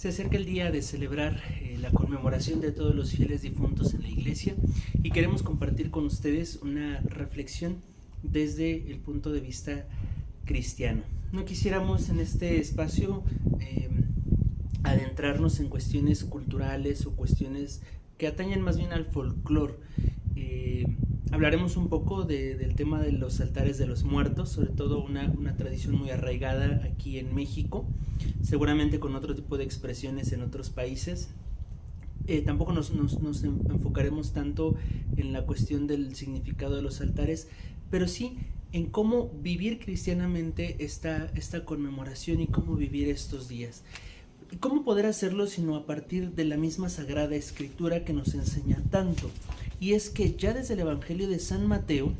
Se acerca el día de celebrar la conmemoración de todos los fieles difuntos en la iglesia y queremos compartir con ustedes una reflexión desde el punto de vista cristiano. No quisiéramos en este espacio adentrarnos en cuestiones culturales o cuestiones que atañen más bien al folclore. Hablaremos un poco del tema de los altares de los muertos, sobre todo una tradición muy arraigada aquí en México, seguramente con otro tipo de expresiones en otros países. Tampoco nos enfocaremos tanto en la cuestión del significado de los altares, pero sí en cómo vivir cristianamente esta conmemoración y cómo vivir estos días. ¿Y cómo poder hacerlo sino a partir de la misma Sagrada Escritura que nos enseña tanto? Y es que ya desde el Evangelio de San Mateo,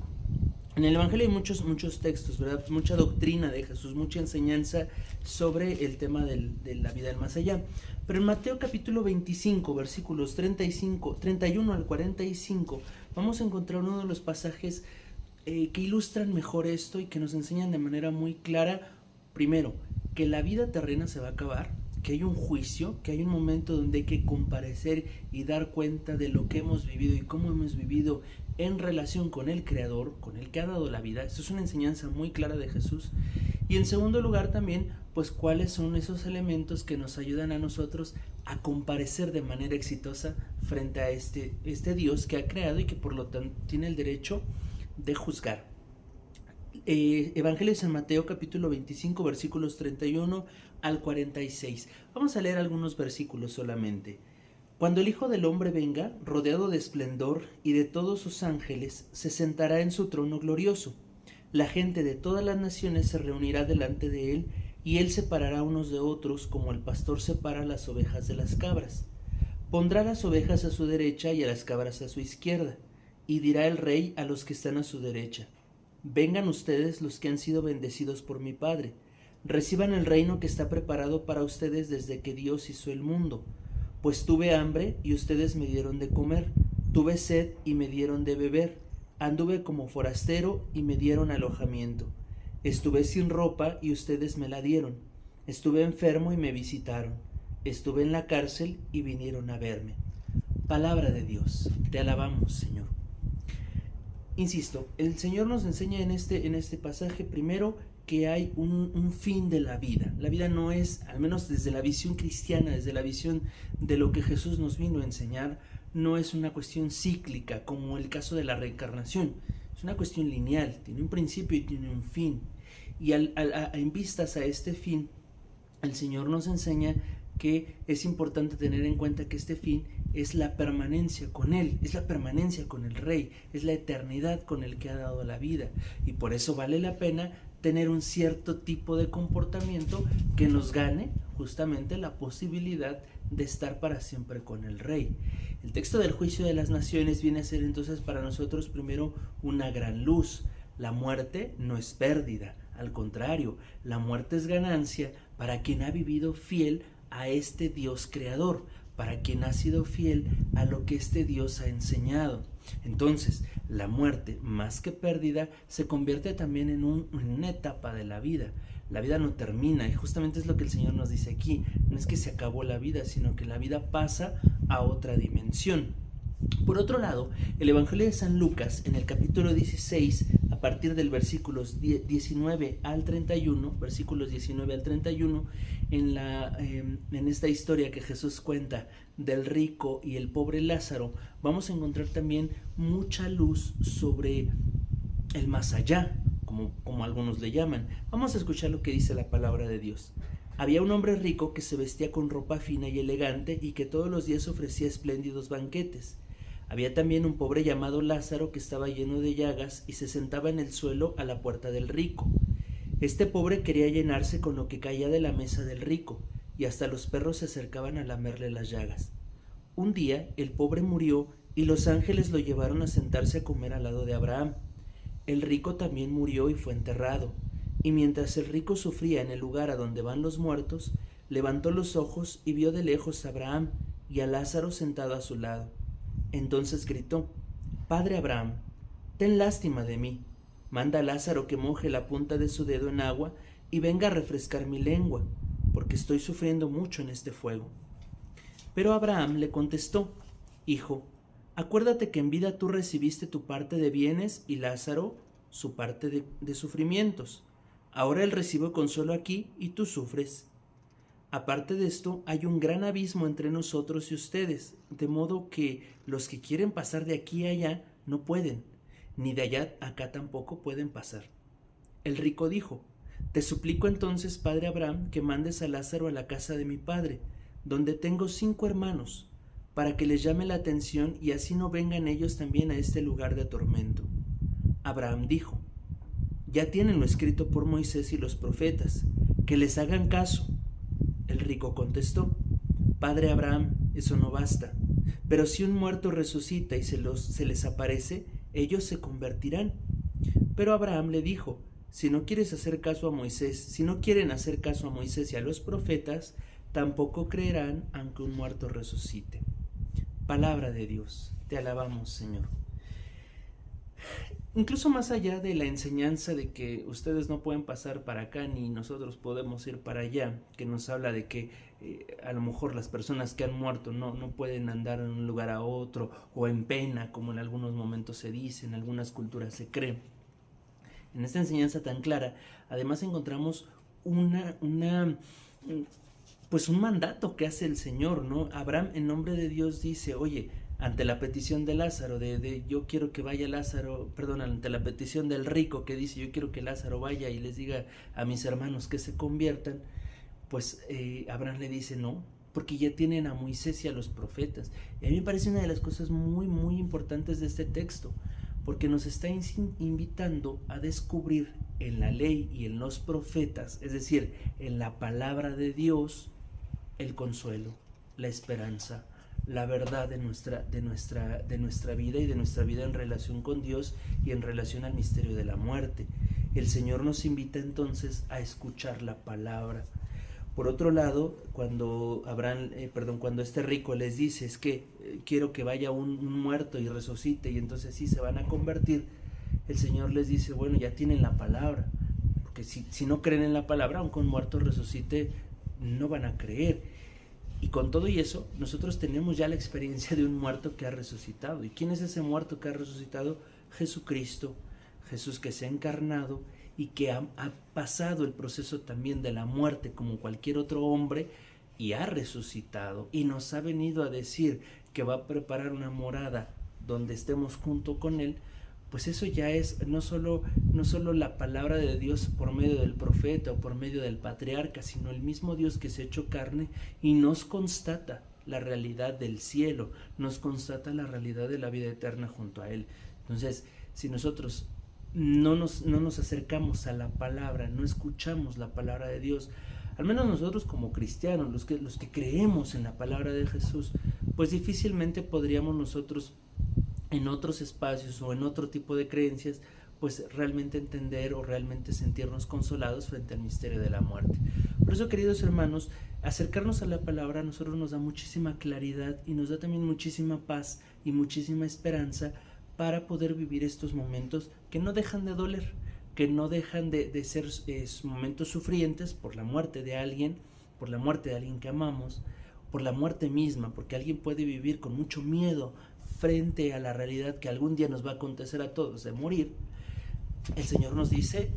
en el Evangelio hay muchos textos, ¿verdad? Mucha doctrina de Jesús, mucha enseñanza sobre el tema de la vida del más allá. Pero en Mateo capítulo 25, versículos 31 al 45, vamos a encontrar uno de los pasajes que ilustran mejor esto y que nos enseñan de manera muy clara, primero, que la vida terrena se va a acabar, que hay un juicio, que hay un momento donde hay que comparecer y dar cuenta de lo que hemos vivido y cómo hemos vivido en relación con el Creador, con el que ha dado la vida. Esto es una enseñanza muy clara de Jesús. Y en segundo lugar también, pues cuáles son esos elementos que nos ayudan a nosotros a comparecer de manera exitosa frente a este Dios que ha creado y que por lo tanto tiene el derecho de juzgar. Evangelio de San Mateo capítulo 25 versículos 31 al 46. Vamos a leer algunos versículos solamente. Cuando el Hijo del Hombre venga, rodeado de esplendor y de todos sus ángeles, se sentará en su trono glorioso. La gente de todas las naciones se reunirá delante de él, y él separará unos de otros como el pastor separa las ovejas de las cabras. Pondrá las ovejas a su derecha y a las cabras a su izquierda, y dirá el Rey a los que están a su derecha: vengan ustedes los que han sido bendecidos por mi Padre, reciban el reino que está preparado para ustedes desde que Dios hizo el mundo. Pues tuve hambre y ustedes me dieron de comer, tuve sed y me dieron de beber, anduve como forastero y me dieron alojamiento, estuve sin ropa y ustedes me la dieron, estuve enfermo y me visitaron, estuve en la cárcel y vinieron a verme. Palabra de Dios, te alabamos, Señor. Insisto, el Señor nos enseña en este pasaje primero que hay un fin de la vida. La vida no es, al menos desde la visión cristiana, desde la visión de lo que Jesús nos vino a enseñar, no es una cuestión cíclica como el caso de la reencarnación. Es una cuestión lineal, tiene un principio y tiene un fin. Y en vistas a este fin, el Señor nos enseña que es importante tener en cuenta que este fin es la permanencia con Él, es la permanencia con el Rey, es la eternidad con el que ha dado la vida. Y por eso vale la pena tener un cierto tipo de comportamiento que nos gane justamente la posibilidad de estar para siempre con el Rey. El texto del juicio de las naciones viene a ser entonces para nosotros primero una gran luz. La muerte no es pérdida, al contrario, la muerte es ganancia para quien ha vivido fiel a este Dios creador, para quien ha sido fiel a lo que este Dios ha enseñado. Entonces, la muerte, más que pérdida, se convierte también en una etapa de la vida. La vida no termina, y justamente es lo que el Señor nos dice aquí. No es que se acabó la vida, sino que la vida pasa a otra dimensión. Por otro lado, el Evangelio de San Lucas, en el capítulo 16, a partir del versículos 19 al 31, en esta historia que Jesús cuenta del rico y el pobre Lázaro, vamos a encontrar también mucha luz sobre el más allá, como algunos le llaman. Vamos a escuchar lo que dice la palabra de Dios. Había un hombre rico que se vestía con ropa fina y elegante y que todos los días ofrecía espléndidos banquetes. Había también un pobre llamado Lázaro que estaba lleno de llagas y se sentaba en el suelo a la puerta del rico. Este pobre quería llenarse con lo que caía de la mesa del rico, y hasta los perros se acercaban a lamerle las llagas. Un día el pobre murió y los ángeles lo llevaron a sentarse a comer al lado de Abraham. El rico también murió y fue enterrado, y mientras el rico sufría en el lugar a donde van los muertos, levantó los ojos y vio de lejos a Abraham y a Lázaro sentado a su lado. Entonces gritó: Padre Abraham, ten lástima de mí, manda a Lázaro que moje la punta de su dedo en agua y venga a refrescar mi lengua, porque estoy sufriendo mucho en este fuego. Pero Abraham le contestó: Hijo, acuérdate que en vida tú recibiste tu parte de bienes y Lázaro su parte de sufrimientos. Ahora él recibe consuelo aquí y tú sufres. Aparte de esto, hay un gran abismo entre nosotros y ustedes, de modo que los que quieren pasar de aquí a allá no pueden, ni de allá a acá tampoco pueden pasar. El rico dijo: Te suplico entonces, padre Abraham, que mandes a Lázaro a la casa de mi padre, donde tengo 5 hermanos, para que les llame la atención y así no vengan ellos también a este lugar de tormento. Abraham dijo: Ya tienen lo escrito por Moisés y los profetas, que les hagan caso. El rico contestó: Padre Abraham, eso no basta, pero si un muerto resucita y se les aparece, ellos se convertirán. Pero Abraham le dijo: Si no quieres hacer caso a Moisés, si no quieren hacer caso a Moisés y a los profetas, tampoco creerán aunque un muerto resucite. Palabra de Dios, te alabamos, Señor. Incluso más allá de la enseñanza de que ustedes no pueden pasar para acá ni nosotros podemos ir para allá, que nos habla de que a lo mejor las personas que han muerto no pueden andar de un lugar a otro o en pena, como en algunos momentos se dice, en algunas culturas se cree. En esta enseñanza tan clara, además encontramos pues un mandato que hace el Señor, ¿no? Abraham en nombre de Dios dice: Oye, ante la petición de Lázaro, yo quiero que vaya Lázaro, perdón, ante la petición del rico que dice: Yo quiero que Lázaro vaya y les diga a mis hermanos que se conviertan, pues Abraham le dice: No, porque ya tienen a Moisés y a los profetas. Y a mí me parece una de las cosas muy, muy importantes de este texto, porque nos está invitando a descubrir en la ley y en los profetas, es decir, en la palabra de Dios, el consuelo, la esperanza, la verdad de nuestra vida y de nuestra vida en relación con Dios y en relación al misterio de la muerte. El Señor nos invita entonces a escuchar la palabra. Por otro lado, cuando este rico les dice: es que quiero que vaya un muerto y resucite y entonces sí se van a convertir, el Señor les dice: bueno, ya tienen la palabra, porque si no creen en la palabra, aunque un muerto resucite, no van a creer. Y con todo y eso, nosotros tenemos ya la experiencia de un muerto que ha resucitado. ¿Y quién es ese muerto que ha resucitado? Jesucristo, Jesús que se ha encarnado y que ha pasado el proceso también de la muerte como cualquier otro hombre y ha resucitado y nos ha venido a decir que va a preparar una morada donde estemos junto con Él. Pues eso ya es no solo la palabra de Dios por medio del profeta o por medio del patriarca, sino el mismo Dios que se ha hecho carne y nos constata la realidad del cielo, nos constata la realidad de la vida eterna junto a Él. Entonces, si nosotros no nos acercamos a la palabra, no escuchamos la palabra de Dios, al menos nosotros como cristianos, los que creemos en la palabra de Jesús, pues difícilmente podríamos nosotros en otros espacios o en otro tipo de creencias, pues realmente entender o realmente sentirnos consolados frente al misterio de la muerte. Por eso, queridos hermanos, acercarnos a la palabra a nosotros nos da muchísima claridad y nos da también muchísima paz y muchísima esperanza para poder vivir estos momentos que no dejan de doler, que no dejan de ser momentos sufrientes por la muerte de alguien, por la muerte de alguien que amamos, por la muerte misma, porque alguien puede vivir con mucho miedo frente a la realidad que algún día nos va a acontecer a todos de morir. El Señor nos dice: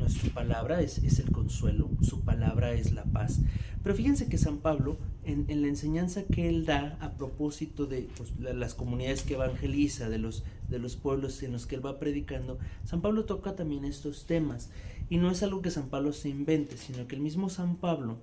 su palabra es el consuelo, su palabra es la paz. Pero fíjense que San Pablo, en la enseñanza que él da a propósito de las comunidades que evangeliza, de los pueblos en los que él va predicando, San Pablo toca también estos temas. Y no es algo que San Pablo se invente, sino que el mismo San Pablo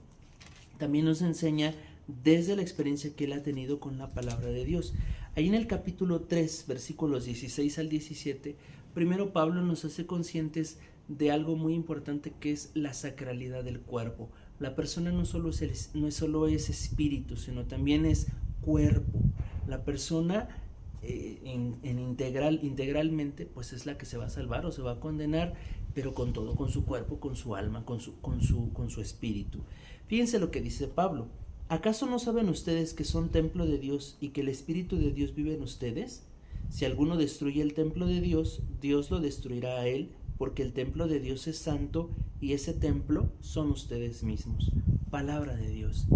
también nos enseña desde la experiencia que él ha tenido con la palabra de Dios. Ahí en el capítulo 3, versículos 16 al 17, primero Pablo nos hace conscientes de algo muy importante, que es la sacralidad del cuerpo. La persona no solo es espíritu, sino también es cuerpo. La persona integralmente pues es la que se va a salvar o se va a condenar, pero con todo, con su cuerpo, con su alma, con su espíritu. Fíjense lo que dice Pablo: ¿acaso no saben ustedes que son templo de Dios y que el Espíritu de Dios vive en ustedes? Si alguno destruye el templo de Dios, Dios lo destruirá a él, porque el templo de Dios es santo y ese templo son ustedes mismos. Palabra de Dios.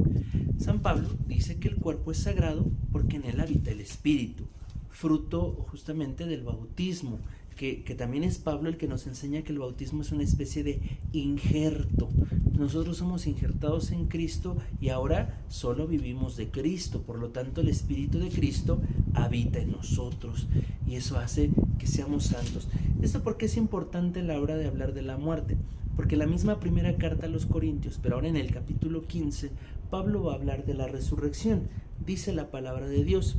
San Pablo dice que el cuerpo es sagrado porque en él habita el Espíritu, fruto justamente del bautismo, que también es Pablo el que nos enseña que el bautismo es una especie de injerto. Nosotros somos injertados en Cristo y ahora solo vivimos de Cristo, por lo tanto el Espíritu de Cristo habita en nosotros y eso hace que seamos santos. ¿Esto por qué es importante a la hora de hablar de la muerte? Porque la misma primera carta a los Corintios, pero ahora en el capítulo 15, Pablo va a hablar de la resurrección. Dice la palabra de Dios: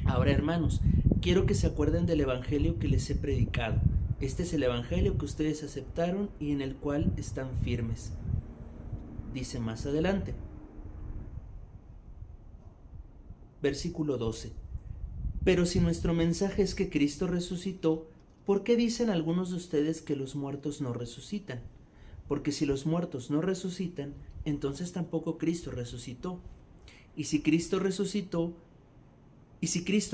ahora, hermanos, quiero que se acuerden del evangelio que les he predicado. Este es el evangelio que ustedes aceptaron y en el cual están firmes. Dice más adelante, versículo 12. Pero si nuestro mensaje es que Cristo resucitó, ¿por qué dicen algunos de ustedes que los muertos no resucitan? Porque si los muertos no resucitan, entonces tampoco Cristo resucitó. Y si Cristo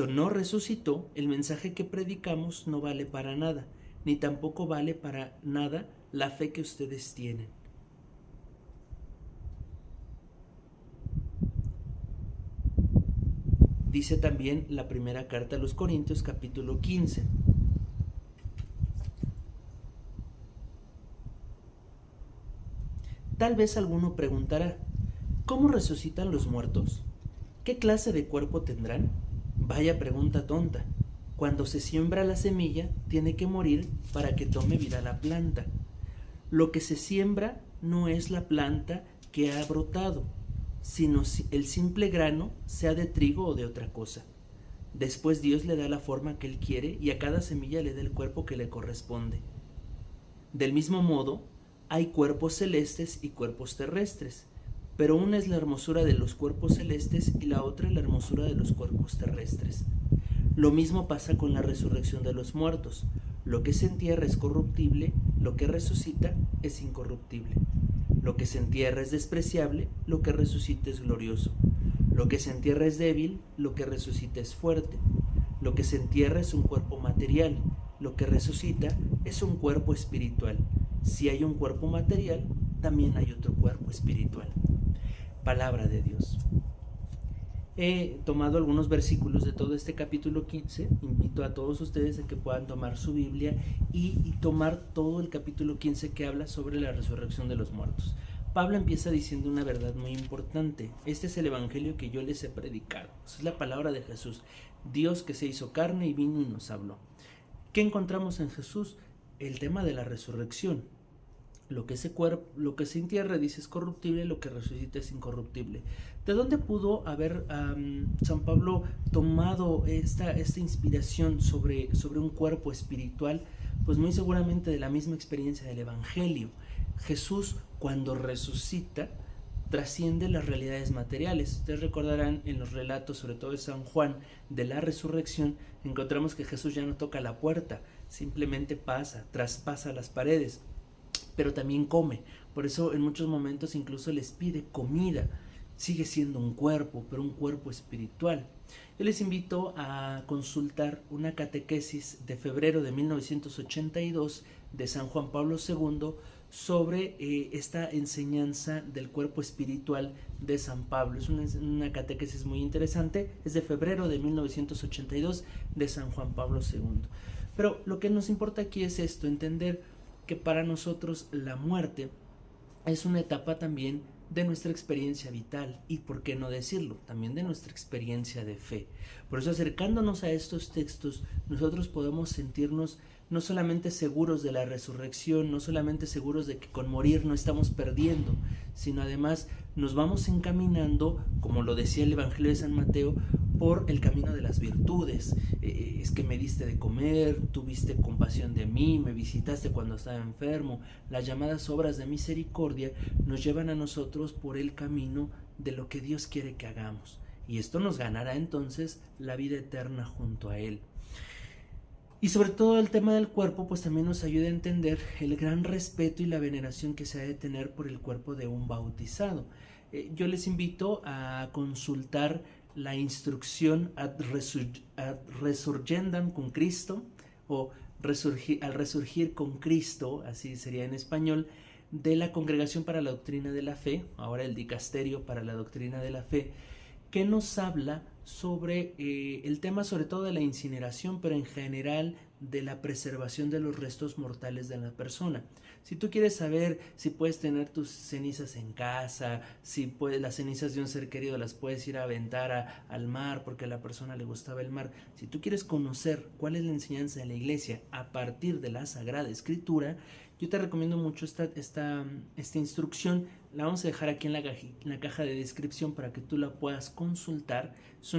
no resucitó, el mensaje que predicamos no vale para nada, ni tampoco vale para nada la fe que ustedes tienen. Dice también la primera carta a los Corintios, capítulo 15. Tal vez alguno preguntará, ¿cómo resucitan los muertos? ¿Qué clase de cuerpo tendrán? Vaya pregunta tonta. Cuando se siembra la semilla, tiene que morir para que tome vida la planta. Lo que se siembra no es la planta que ha brotado, sino el simple grano, sea de trigo o de otra cosa. Después Dios le da la forma que Él quiere y a cada semilla le da el cuerpo que le corresponde. Del mismo modo, hay cuerpos celestes y cuerpos terrestres, pero una es la hermosura de los cuerpos celestes y la otra la hermosura de los cuerpos terrestres. Lo mismo pasa con la resurrección de los muertos. Lo que se entierra es corruptible, lo que resucita es incorruptible. Lo que se entierra es despreciable, lo que resucita es glorioso. Lo que se entierra es débil, lo que resucita es fuerte. Lo que se entierra es un cuerpo material, lo que resucita es un cuerpo espiritual. Si hay un cuerpo material, también hay otro cuerpo espiritual. Palabra de Dios. He tomado algunos versículos de todo este capítulo 15. Invito a todos ustedes a que puedan tomar su Biblia y tomar todo el capítulo 15 que habla sobre la resurrección de los muertos. Pablo empieza diciendo una verdad muy importante. Este es el evangelio que yo les he predicado. Esa es la palabra de Jesús. Dios que se hizo carne y vino y nos habló. ¿Qué encontramos en Jesús? El tema de la resurrección. Lo que se entierra, dice, es corruptible, lo que resucita es incorruptible. ¿De dónde pudo haber San Pablo tomado esta inspiración sobre un cuerpo espiritual? Pues muy seguramente de la misma experiencia del Evangelio. Jesús, cuando resucita, trasciende las realidades materiales. Ustedes recordarán en los relatos, sobre todo de San Juan, de la resurrección, encontramos que Jesús ya no toca la puerta, simplemente traspasa las paredes, pero también come. Por eso en muchos momentos incluso les pide comida. Sigue siendo un cuerpo, pero un cuerpo espiritual. Yo les invito a consultar una catequesis de febrero de 1982 de San Juan Pablo II sobre esta enseñanza del cuerpo espiritual de San Pablo. Es una catequesis muy interesante, es de febrero de 1982 de San Juan Pablo II. Pero lo que nos importa aquí es esto, entender que para nosotros la muerte es una etapa también de nuestra experiencia vital y, por qué no decirlo, también de nuestra experiencia de fe. Por eso, acercándonos a estos textos, nosotros podemos sentirnos no solamente seguros de la resurrección, no solamente seguros de que con morir no estamos perdiendo, sino además nos vamos encaminando, como lo decía el Evangelio de San Mateo, por el camino de las virtudes. Es que me diste de comer, tuviste compasión de mí, me visitaste cuando estaba enfermo. Las llamadas obras de misericordia nos llevan a nosotros por el camino de lo que Dios quiere que hagamos. Y esto nos ganará entonces la vida eterna junto a Él. Y sobre todo el tema del cuerpo, pues también nos ayuda a entender el gran respeto y la veneración que se ha de tener por el cuerpo de un bautizado. Yo les invito a consultar la instrucción ad resurgendam cum Christo o al resurgir con Cristo, así sería en español, de la Congregación para la Doctrina de la Fe, ahora el Dicasterio para la Doctrina de la Fe, que nos habla sobre el tema sobre todo de la incineración, pero en general de la preservación de los restos mortales de la persona. Si tú quieres saber si puedes tener tus cenizas en casa, si las cenizas de un ser querido las puedes ir a aventar al mar porque a la persona le gustaba el mar, si tú quieres conocer cuál es la enseñanza de la iglesia a partir de la Sagrada Escritura, yo te recomiendo mucho esta instrucción. La vamos a dejar aquí en la caja de descripción para que tú la puedas consultar. Es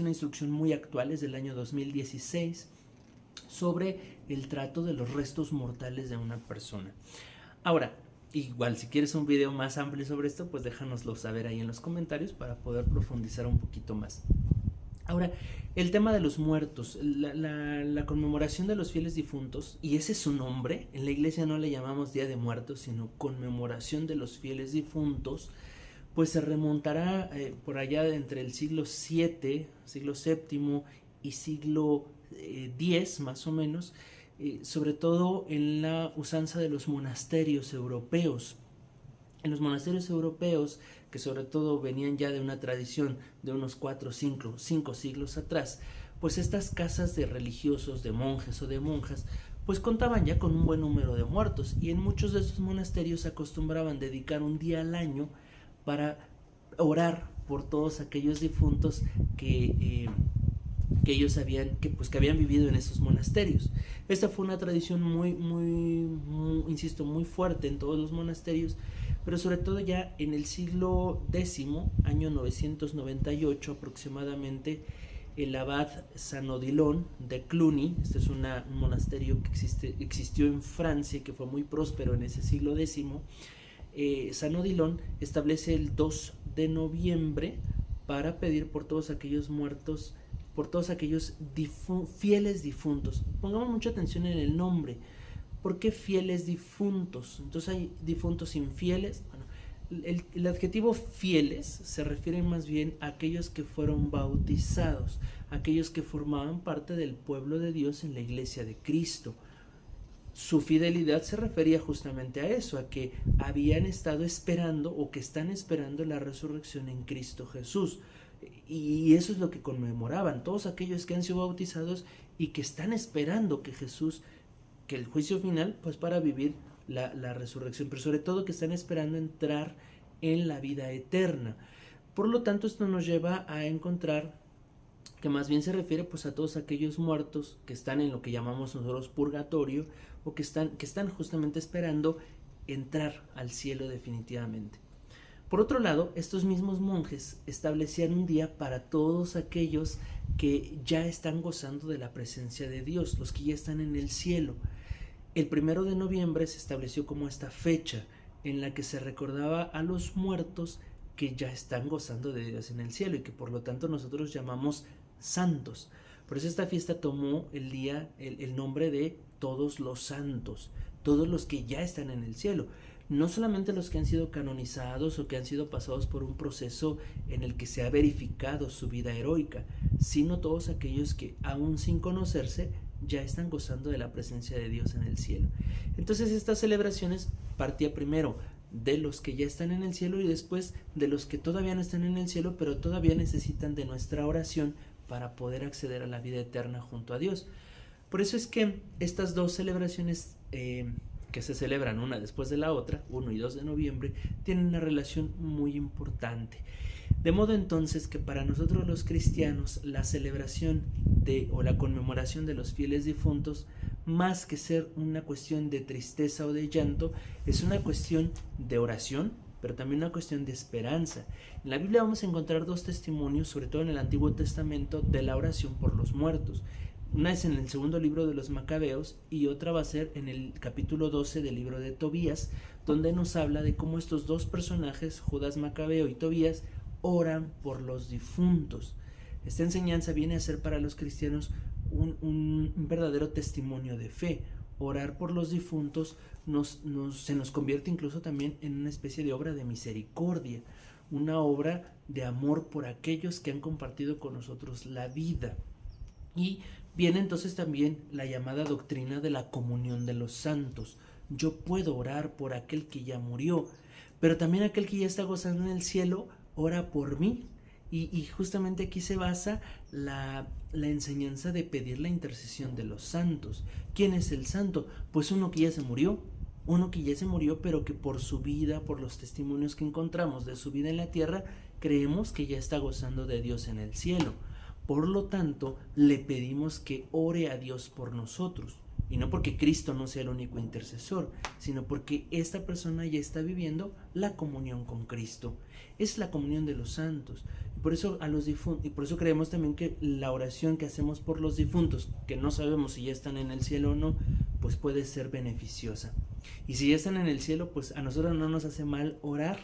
una instrucción muy actual, es del año 2016, sobre el trato de los restos mortales de una persona. Ahora, igual si quieres un video más amplio sobre esto, pues déjanoslo saber ahí en los comentarios para poder profundizar un poquito más. Ahora, el tema de los muertos, la conmemoración de los fieles difuntos, y ese es su nombre, en la iglesia no le llamamos Día de Muertos, sino conmemoración de los fieles difuntos, pues se remontará por allá entre el siglo VII y siglo X más o menos, sobre todo en la usanza de los monasterios europeos. En los monasterios europeos, que sobre todo venían ya de una tradición de unos 4 o 5 siglos atrás, pues estas casas de religiosos, de monjes o de monjas, pues contaban ya con un buen número de muertos, y en muchos de estos monasterios acostumbraban dedicar un día al año para orar por todos aquellos difuntos que ellos que habían vivido en esos monasterios. Esta fue una tradición muy, insisto, muy fuerte en todos los monasterios, pero sobre todo ya en el siglo X, año 998 aproximadamente, el abad San Odilon de Cluny, este es un monasterio que existió en Francia y que fue muy próspero en ese siglo X, San Odilon establece el 2 de noviembre para pedir por todos aquellos muertos, por todos aquellos fieles difuntos. Pongamos mucha atención en el nombre. ¿Por qué fieles difuntos? Entonces hay difuntos infieles. Bueno, el adjetivo fieles se refiere más bien a aquellos que fueron bautizados, aquellos que formaban parte del pueblo de Dios en la iglesia de Cristo. Su fidelidad se refería justamente a eso, a que habían estado esperando o que están esperando la resurrección en Cristo Jesús. Y eso es lo que conmemoraban, todos aquellos que han sido bautizados y que están esperando que Jesús, que el juicio final, pues para vivir la resurrección, pero sobre todo que están esperando entrar en la vida eterna. Por lo tanto, esto nos lleva a encontrar que más bien se refiere pues a todos aquellos muertos que están en lo que llamamos nosotros purgatorio, o que están justamente esperando entrar al cielo definitivamente. Por otro lado, estos mismos monjes establecían un día para todos aquellos que ya están gozando de la presencia de Dios, los que ya están en el cielo. El 1 de noviembre se estableció como esta fecha en la que se recordaba a los muertos que ya están gozando de Dios en el cielo y que por lo tanto nosotros llamamos santos. Por eso esta fiesta tomó el nombre de Todos los Santos, todos los que ya están en el cielo. No solamente los que han sido canonizados o que han sido pasados por un proceso en el que se ha verificado su vida heroica, sino todos aquellos que, aún sin conocerse, ya están gozando de la presencia de Dios en el cielo. Entonces estas celebraciones partía primero de los que ya están en el cielo y después de los que todavía no están en el cielo, pero todavía necesitan de nuestra oración para poder acceder a la vida eterna junto a Dios. Por eso es que estas dos celebraciones que se celebran una después de la otra, 1 y 2 de noviembre, tienen una relación muy importante. De modo entonces que para nosotros los cristianos la celebración o la conmemoración de los fieles difuntos, más que ser una cuestión de tristeza o de llanto, es una cuestión de oración, pero también una cuestión de esperanza. En la Biblia vamos a encontrar dos testimonios, sobre todo en el Antiguo Testamento, de la oración por los muertos. Una es en el segundo libro de los Macabeos y otra va a ser en el capítulo 12 del libro de Tobías, donde nos habla de cómo estos dos personajes, Judas Macabeo y Tobías, oran por los difuntos. Esta enseñanza viene a ser para los cristianos un verdadero testimonio de fe. Orar por los difuntos se nos convierte incluso también en una especie de obra de misericordia, una obra de amor por aquellos que han compartido con nosotros la vida. Y Viene entonces también la llamada doctrina de la comunión de los santos. Yo puedo orar por aquel que ya murió, pero también aquel que ya está gozando en el cielo ora por mí. Y justamente aquí se basa la enseñanza de pedir la intercesión de los santos. ¿Quién es el santo? Pues uno que ya se murió, pero que por su vida, por los testimonios que encontramos de su vida en la tierra, creemos que ya está gozando de Dios en el cielo. Por lo tanto, le pedimos que ore a Dios por nosotros. Y no porque Cristo no sea el único intercesor, sino porque esta persona ya está viviendo la comunión con Cristo. Es la comunión de los santos. Y por eso creemos también que la oración que hacemos por los difuntos, que no sabemos si ya están en el cielo o no, pues puede ser beneficiosa. Y si ya están en el cielo, pues a nosotros no nos hace mal orar,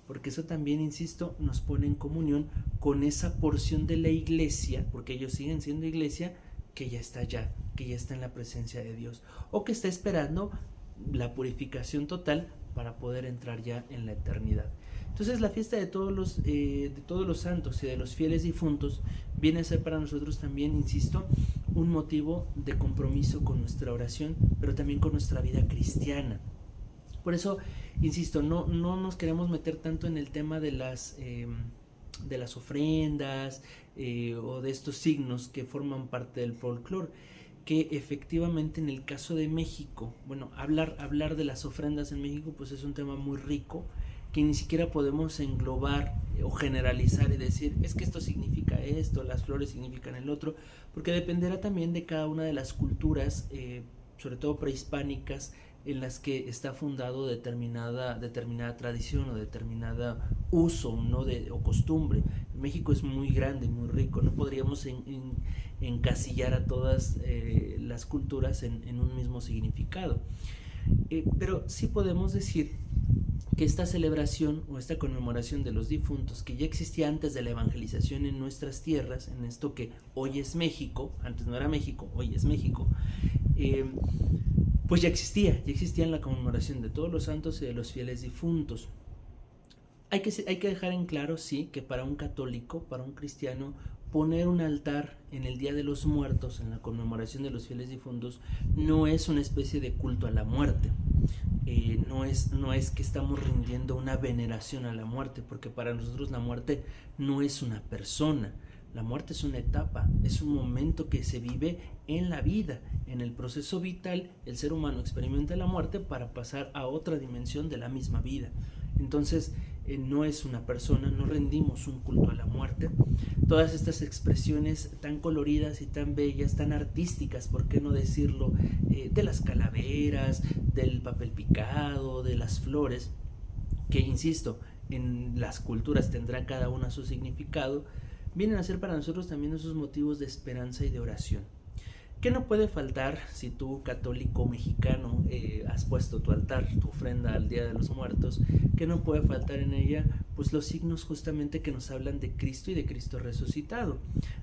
porque eso también, insisto, nos pone en comunión con esa porción de la iglesia, porque ellos siguen siendo iglesia, que ya está allá, que ya está en la presencia de Dios, o que está esperando la purificación total para poder entrar ya en la eternidad. Entonces la fiesta de todos los santos y de los fieles difuntos viene a ser para nosotros también, insisto, un motivo de compromiso con nuestra oración, pero también con nuestra vida cristiana. Por eso, insisto, no nos queremos meter tanto en el tema de las ofrendas o de estos signos que forman parte del folclore, que efectivamente en el caso de México, bueno, hablar de las ofrendas en México pues es un tema muy rico, que ni siquiera podemos englobar o generalizar y decir, es que esto significa esto, las flores significan el otro, porque dependerá también de cada una de las culturas, sobre todo prehispánicas, en las que está fundado determinada tradición o determinado uso, ¿no? o costumbre. México es muy grande, muy rico, no podríamos encasillar a todas las culturas en un mismo significado. Pero sí podemos decir que esta celebración o esta conmemoración de los difuntos, que ya existía antes de la evangelización en nuestras tierras, en esto que hoy es México, antes no era México, hoy es México, pues ya existía en la conmemoración de todos los santos y de los fieles difuntos. Hay que dejar en claro, sí, que para un católico, para un cristiano, poner un altar en el Día de los Muertos, en la conmemoración de los fieles difuntos, no es una especie de culto a la muerte. No es que estamos rindiendo una veneración a la muerte, porque para nosotros la muerte no es una persona. La muerte es una etapa, es un momento que se vive en la vida. En el proceso vital, el ser humano experimenta la muerte para pasar a otra dimensión de la misma vida. Entonces, no es una persona, no rendimos un culto a la muerte. Todas estas expresiones tan coloridas y tan bellas, tan artísticas, ¿por qué no decirlo? De las calaveras, del papel picado, de las flores, que insisto, en las culturas tendrá cada una su significado, vienen a ser para nosotros también esos motivos de esperanza y de oración. ¿Qué no puede faltar si tú, católico mexicano, has puesto tu altar, tu ofrenda al Día de los Muertos? ¿Qué no puede faltar en ella? Pues los signos justamente que nos hablan de Cristo y de Cristo resucitado.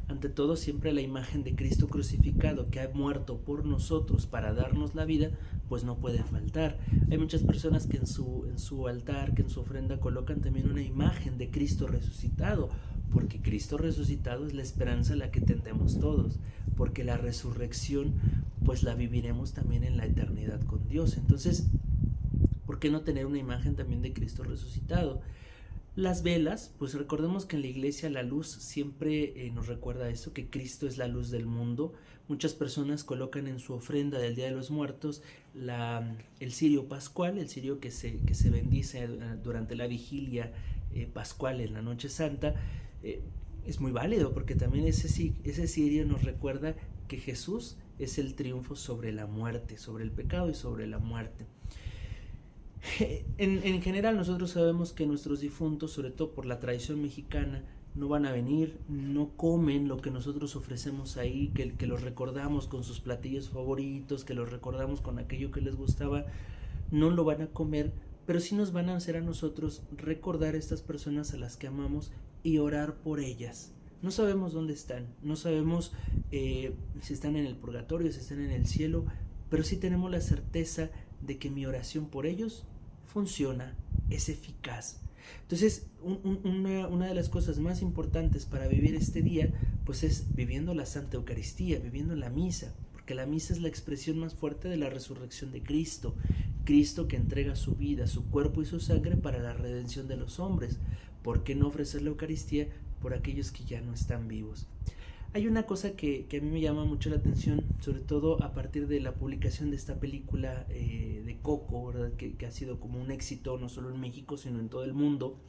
Ante todo, siempre la imagen de Cristo crucificado, que ha muerto por nosotros para darnos la vida, pues no puede faltar. Hay muchas personas que en su altar, que en su ofrenda colocan también una imagen de Cristo resucitado, porque Cristo resucitado es la esperanza a la que tendemos todos, porque la resurrección pues la viviremos también en la eternidad con Dios. Entonces, ¿por qué no tener una imagen también de Cristo resucitado? Las velas, pues recordemos que en la iglesia la luz siempre nos recuerda eso, que Cristo es la luz del mundo. Muchas personas colocan en su ofrenda del Día de los Muertos el cirio pascual, el cirio que se bendice durante la vigilia pascual en la noche santa. Es muy válido porque también ese cirio nos recuerda que Jesús es el triunfo sobre la muerte, sobre el pecado y sobre la muerte. En general nosotros sabemos que nuestros difuntos, sobre todo por la tradición mexicana, no van a venir, no comen lo que nosotros ofrecemos ahí, que los recordamos con sus platillos favoritos, que los recordamos con aquello que les gustaba, no lo van a comer, pero sí nos van a hacer a nosotros recordar a estas personas a las que amamos y orar por ellas. No sabemos dónde están, no sabemos si están en el purgatorio, si están en el cielo, pero sí tenemos la certeza de que mi oración por ellos funciona, es eficaz. Entonces, una de las cosas más importantes para vivir este día, pues es viviendo la Santa Eucaristía, viviendo la misa, porque la misa es la expresión más fuerte de la resurrección de Cristo. Cristo que entrega su vida, su cuerpo y su sangre para la redención de los hombres. ¿Por qué no ofrecer la Eucaristía por aquellos que ya no están vivos? Hay una cosa que a mí me llama mucho la atención, sobre todo a partir de la publicación de esta película de Coco, ¿verdad? Que ha sido como un éxito no solo en México, sino en todo el mundo.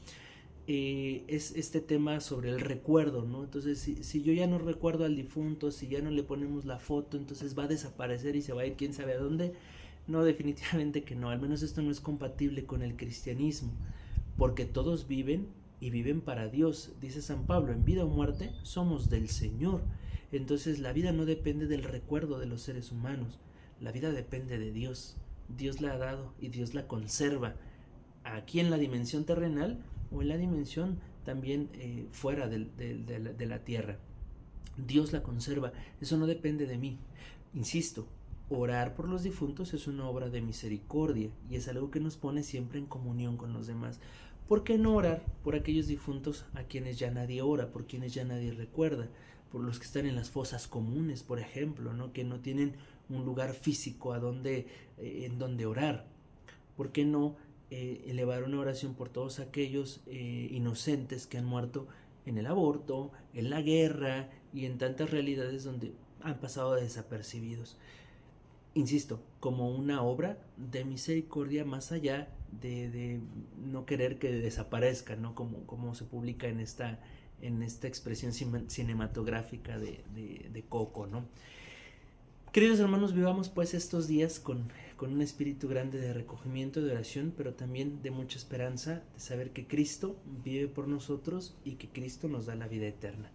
Es este tema sobre el recuerdo, ¿no? Entonces, si yo ya no recuerdo al difunto, si ya no le ponemos la foto, entonces va a desaparecer y se va a ir quién sabe a dónde. No, definitivamente que no, al menos esto no es compatible con el cristianismo, porque todos viven y viven para Dios. Dice San Pablo, en vida o muerte somos del Señor. Entonces la vida no depende del recuerdo de los seres humanos, la vida depende de Dios. Dios la ha dado y Dios la conserva aquí en la dimensión terrenal o en la dimensión también fuera de la tierra. Dios la conserva, eso no depende de mí. Insisto, orar por los difuntos es una obra de misericordia y es algo que nos pone siempre en comunión con los demás. ¿Por qué no orar por aquellos difuntos a quienes ya nadie ora, por quienes ya nadie recuerda? Por los que están en las fosas comunes, por ejemplo, ¿no? Que no tienen un lugar físico en donde orar. ¿Por qué no elevar una oración por todos aquellos inocentes que han muerto en el aborto, en la guerra y en tantas realidades donde han pasado desapercibidos? Insisto, como una obra de misericordia más allá de no querer que desaparezca, ¿no? Como se publica en esta expresión cinematográfica de Coco, ¿no? Queridos hermanos, vivamos pues estos días con un espíritu grande de recogimiento, de oración, pero también de mucha esperanza, de saber que Cristo vive por nosotros y que Cristo nos da la vida eterna.